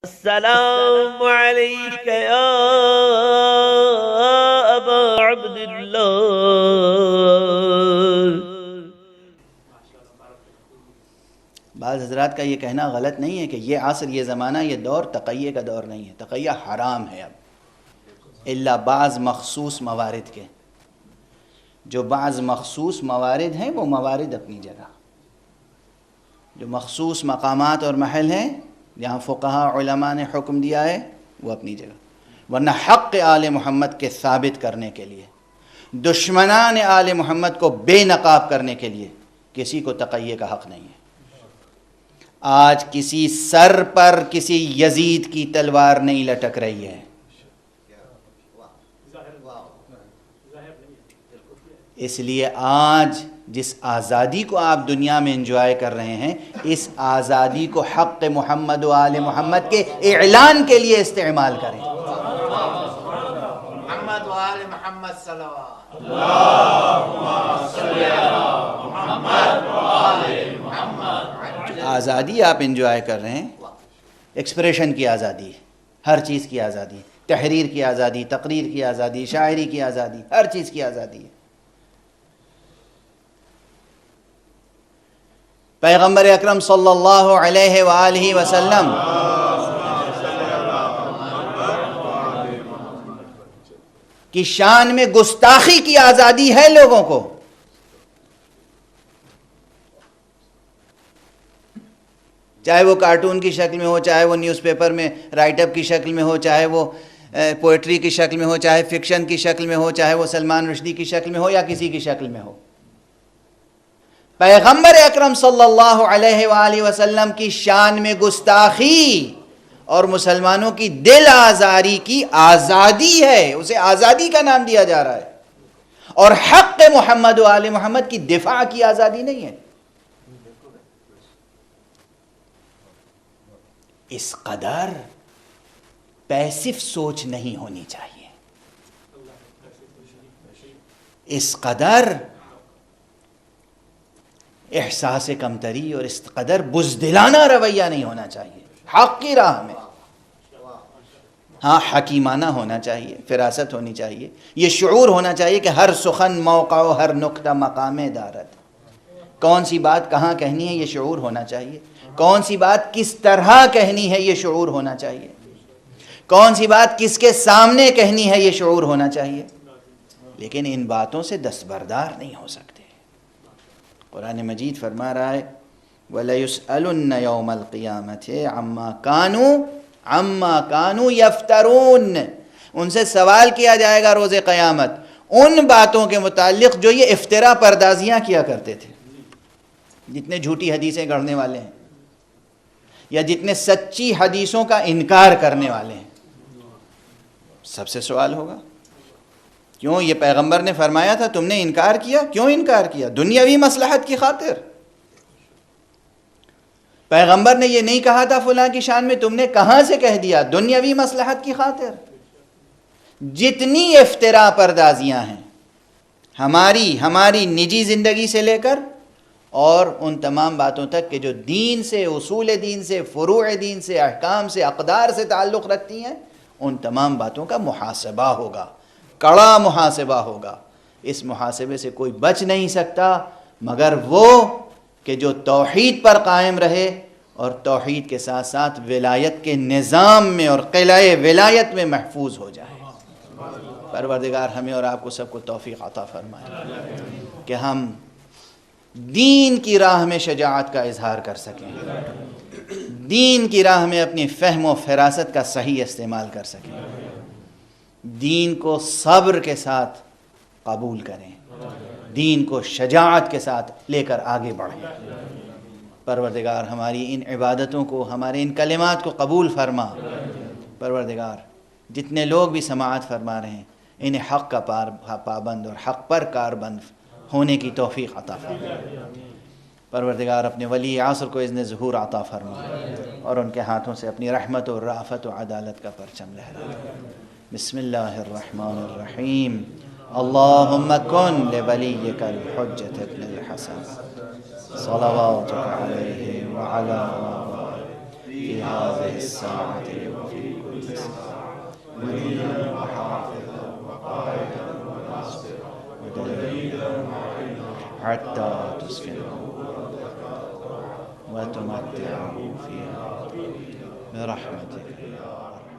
السلام علیک یا ابا عبداللہ۔ بعض حضرات کا یہ کہنا غلط نہیں ہے کہ یہ عصر، یہ زمانہ، یہ دور تقیہ کا دور نہیں ہے۔ تقیہ حرام ہے اب، الا بعض مخصوص موارد کے۔ جو بعض مخصوص موارد ہیں وہ موارد اپنی جگہ، جو مخصوص مقامات اور محل ہیں جہاں فقہاء علماء نے حکم دیا ہے وہ اپنی جگہ، ورنہ حق آل محمد کے ثابت کرنے کے لیے، دشمنان آل محمد کو بے نقاب کرنے کے لیے کسی کو تقیہ کا حق نہیں ہے۔ آج کسی سر پر کسی یزید کی تلوار نہیں لٹک رہی ہے، اس لیے آج جس آزادی کو آپ دنیا میں انجوائے کر رہے ہیں، اس آزادی کو حق محمد و آل محمد کے اعلان کے لیے استعمال کریں۔ محمد و آل محمد صلوات۔ آزادی آپ انجوائے کر رہے ہیں، ایکسپریشن کی آزادی، ہر چیز کی آزادی، تحریر کی آزادی، تقریر کی آزادی، شاعری کی آزادی، ہر چیز کی آزادی ہے۔ پیغمبر اکرم صلی اللہ علیہ وآلہ وسلم کی شان میں گستاخی کی آزادی ہے لوگوں کو۔ چاہے وہ کارٹون کی شکل میں ہو، چاہے وہ نیوز پیپر میں رائٹ اپ کی شکل میں ہو، چاہے وہ پوئٹری کی شکل میں ہو، چاہے فکشن کی شکل میں ہو، چاہے وہ سلمان رشدی کی شکل میں ہو یا کسی کی شکل میں ہو۔ پیغمبر اکرم صلی اللہ علیہ وآلہ وسلم کی شان میں گستاخی اور مسلمانوں کی دل آزاری کی آزادی ہے، اسے آزادی کا نام دیا جا رہا ہے، اور حق محمد و آل محمد کی دفاع کی آزادی نہیں ہے۔ اس قدر پیسف سوچ نہیں ہونی چاہیے، اس قدر احساس کمتری اور اس قدر بزدلانہ رویہ نہیں ہونا چاہیے حق کی راہ میں۔ ہاں، حکیمانہ ہونا چاہیے، فراست ہونی چاہیے، یہ شعور ہونا چاہیے کہ ہر سخن موقع و ہر نکتہ مقام دارت، کون سی بات کہاں کہنی ہے یہ شعور ہونا چاہیے، کون سی بات کس طرح کہنی ہے یہ شعور ہونا چاہیے، کون سی بات کس کے سامنے کہنی ہے یہ شعور ہونا چاہیے، لیکن ان باتوں سے دستبردار نہیں ہو سکتے۔ قرآن مجید فرما رہا ہے وَلَيُسْأَلُنَّ يَوْمَ الْقِيَامَةِ عَمَّا كَانُوا يَفْتَرُونَ، ان سے سوال کیا جائے گا روز قیامت ان باتوں کے متعلق جو یہ افترا پردازیاں کیا کرتے تھے، جتنے جھوٹی حدیثیں گڑھنے والے ہیں یا جتنے سچی حدیثوں کا انکار کرنے والے ہیں، سب سے سوال ہوگا۔ کیوں؟ یہ پیغمبر نے فرمایا تھا، تم نے انکار کیا، کیوں انکار کیا؟ دنیاوی مصلحت کی خاطر۔ پیغمبر نے یہ نہیں کہا تھا فلاں کی شان میں، تم نے کہاں سے کہہ دیا؟ دنیاوی مصلحت کی خاطر۔ جتنی افترا پردازیاں ہیں ہماری نجی زندگی سے لے کر اور ان تمام باتوں تک کہ جو دین سے، اصول دین سے، فروع دین سے، احکام سے، اقدار سے تعلق رکھتی ہیں، ان تمام باتوں کا محاسبہ ہوگا، کڑا محاسبہ ہوگا۔ اس محاسبے سے کوئی بچ نہیں سکتا مگر وہ کہ جو توحید پر قائم رہے اور توحید کے ساتھ ساتھ ولایت کے نظام میں اور قلعہ ولایت میں محفوظ ہو جائے۔ پروردگار ہمیں اور آپ کو سب کو توفیق عطا فرمائے کہ ہم دین کی راہ میں شجاعت کا اظہار کر سکیں، دین کی راہ میں اپنی فہم و فراست کا صحیح استعمال کر سکیں، دین کو صبر کے ساتھ قبول کریں، دین کو شجاعت کے ساتھ لے کر آگے بڑھیں۔ پروردگار ہماری ان عبادتوں کو، ہمارے ان کلمات کو قبول فرما۔ پروردگار جتنے لوگ بھی سماعت فرما رہے ہیں انہیں حق کا پابند اور حق پر کاربند ہونے کی توفیق عطا فرما۔ پروردگار اپنے ولی عصر کو اذن ظہور عطا فرما اور ان کے ہاتھوں سے اپنی رحمت و رافت و عدالت کا پرچم لہرا۔ بسم اللہ الرحمن الرحیم۔ اللہم کن لولیک الحجۃ ابن الحسن صلواتک علیہ وعلی في هذه الساعة وفي كل ساعة وليا وحافظا وقائدا وناصرا ودليلا معينا حتى تسكنه وتمتعه فيها برحمتك يا أرحم